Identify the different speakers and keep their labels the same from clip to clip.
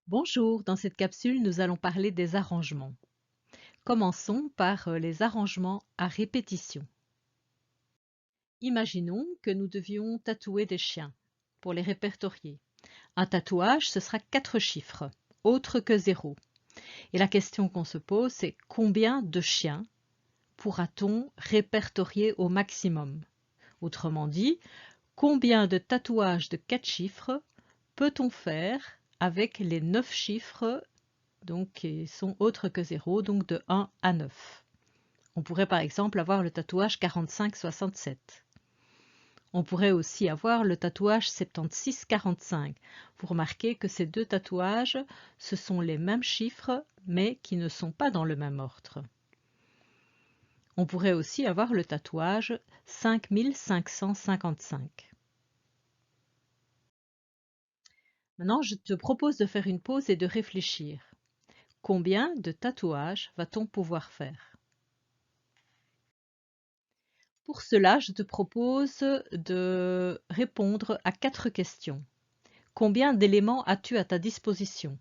Speaker 1: Bonjour, dans cette capsule, nous allons parler des arrangements. Commençons par les arrangements à répétition. Imaginons que nous devions tatouer des chiens pour les répertorier. Un tatouage, ce sera 4 chiffres, autres que 0. Et la question qu'on se pose, c'est combien de chiens pourra-t-on répertorier au maximum? Autrement dit, combien de tatouages de 4 chiffres peut-on faire avec les 9 chiffres donc qui sont autres que 0, donc de 1 à 9. On pourrait par exemple avoir le tatouage 45-67. On pourrait aussi avoir le tatouage 76-45. Vous remarquez que ces deux tatouages, ce sont les mêmes chiffres, mais qui ne sont pas dans le même ordre. On pourrait aussi avoir le tatouage 5555. Maintenant, je te propose de faire une pause et de réfléchir. Combien de tatouages va-t-on pouvoir faire? Pour cela, je te propose de répondre à 4 questions. Combien d'éléments as-tu à ta disposition?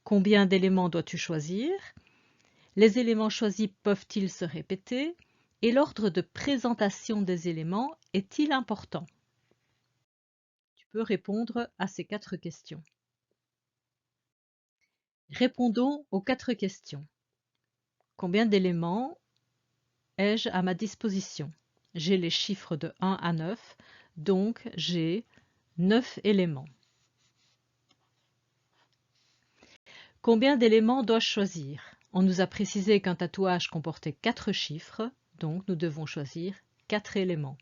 Speaker 1: Combien d'éléments dois-tu choisir? Les éléments choisis peuvent-ils se répéter? Et l'ordre de présentation des éléments est-il important? Tu peux répondre à ces 4 questions. Répondons aux 4 questions. Combien d'éléments ai-je à ma disposition? J'ai les chiffres de 1 à 9, donc j'ai 9 éléments. Combien d'éléments dois-je choisir? On nous a précisé qu'un tatouage comportait 4 chiffres, donc nous devons choisir 4 éléments.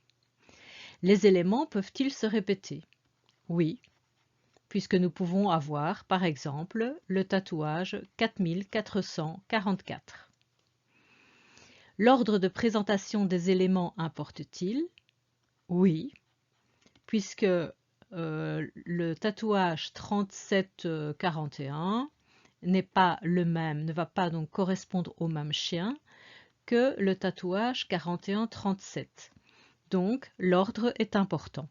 Speaker 1: Les éléments peuvent-ils se répéter? Oui, puisque nous pouvons avoir, par exemple, le tatouage 4444. L'ordre de présentation des éléments importe-t-il? Oui, puisque le tatouage 3741 n'est pas le même, ne va pas donc correspondre au même chien que le tatouage 4137. Donc, l'ordre est important.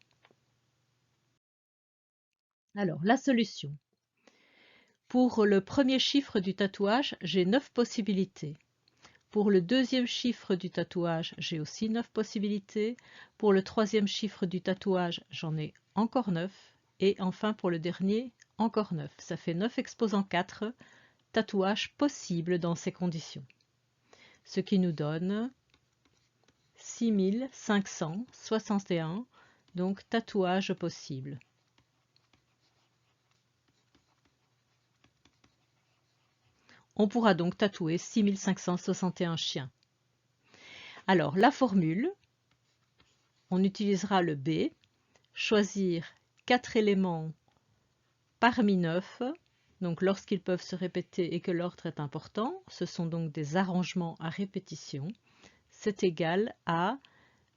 Speaker 1: Alors, la solution. Pour le premier chiffre du tatouage, j'ai 9 possibilités. Pour le deuxième chiffre du tatouage, j'ai aussi 9 possibilités. Pour le troisième chiffre du tatouage, j'en ai encore 9. Et enfin, pour le dernier, encore 9. Ça fait 9 exposant 4 tatouages possibles dans ces conditions. Ce qui nous donne 6561, donc tatouages possibles. On pourra donc tatouer 6561 chiens. Alors, la formule, on utilisera le B, choisir 4 éléments parmi 9, donc lorsqu'ils peuvent se répéter et que l'ordre est important, ce sont donc des arrangements à répétition, c'est égal à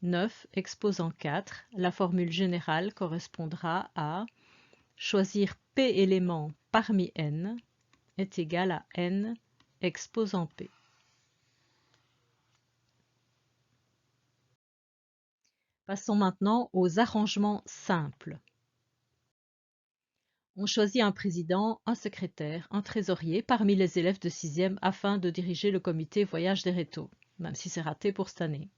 Speaker 1: 9 exposant 4. La formule générale correspondra à choisir P éléments parmi n est égal à n exposant P. Passons maintenant aux arrangements simples. On choisit un président, un secrétaire, un trésorier parmi les élèves de 6e afin de diriger le comité voyage des rétos, même si c'est raté pour cette année.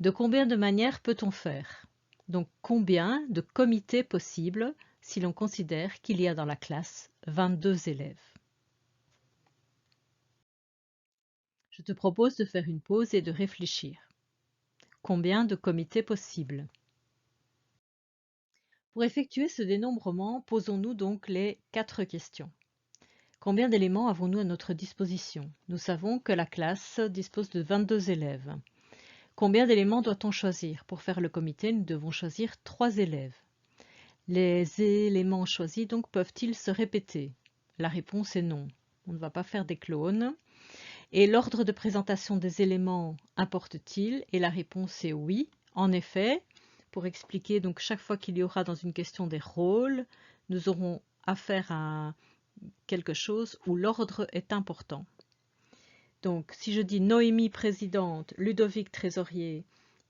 Speaker 1: De combien de manières peut-on faire? Donc combien de comités possibles si l'on considère qu'il y a dans la classe 22 élèves? Je te propose de faire une pause et de réfléchir. Combien de comités possibles? Pour effectuer ce dénombrement, posons-nous donc les 4 questions. Combien d'éléments avons-nous à notre disposition? Nous savons que la classe dispose de 22 élèves. Combien d'éléments doit-on choisir? Pour faire le comité, nous devons choisir 3 élèves. Les éléments choisis donc peuvent-ils se répéter? La réponse est non. On ne va pas faire des clones. Et l'ordre de présentation des éléments importe-t-il? Et la réponse est oui. En effet, pour expliquer donc chaque fois qu'il y aura dans une question des rôles, nous aurons affaire à quelque chose où l'ordre est important. Donc si je dis Noémie présidente, Ludovic trésorier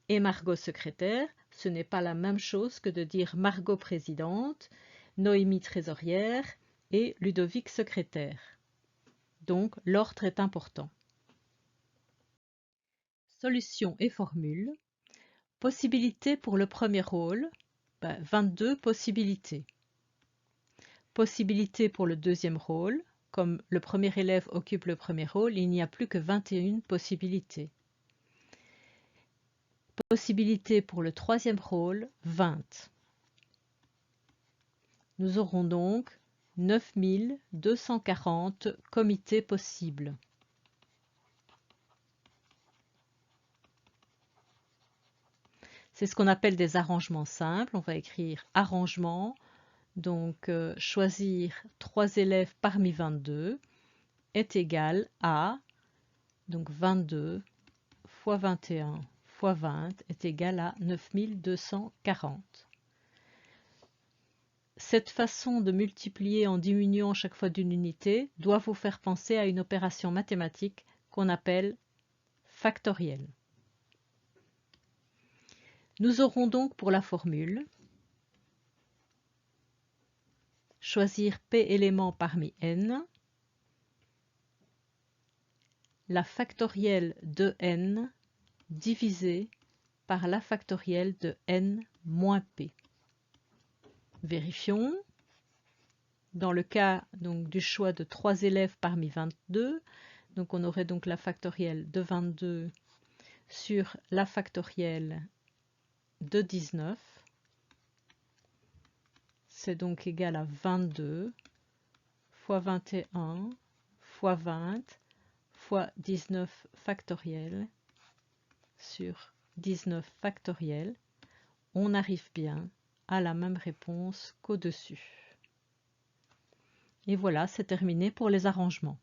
Speaker 1: et Margot secrétaire, ce n'est pas la même chose que de dire Margot présidente, Noémie trésorière et Ludovic secrétaire. Donc l'ordre est important. Solution et formule. Possibilité pour le premier rôle, 22 possibilités. Possibilité pour le deuxième rôle, comme le premier élève occupe le premier rôle, il n'y a plus que 21 possibilités. Possibilité pour le troisième rôle, 20. Nous aurons donc 9240 comités possibles. C'est ce qu'on appelle des arrangements simples. On va écrire arrangement, donc choisir 3 élèves parmi 22 est égal à, donc 22 fois 21 fois 20 est égal à 9240. Cette façon de multiplier en diminuant chaque fois d'une unité doit vous faire penser à une opération mathématique qu'on appelle factorielle. Nous aurons donc pour la formule choisir P éléments parmi n, la factorielle de n divisé par la factorielle de n moins p. Vérifions. Dans le cas donc, du choix de 3 élèves parmi 22, donc on aurait donc la factorielle de 22 sur la factorielle de 19. C'est donc égal à 22 fois 21 fois 20 fois 19 factoriel sur 19 factoriel. On arrive bien à la même réponse qu'au-dessus. Et voilà, c'est terminé pour les arrangements.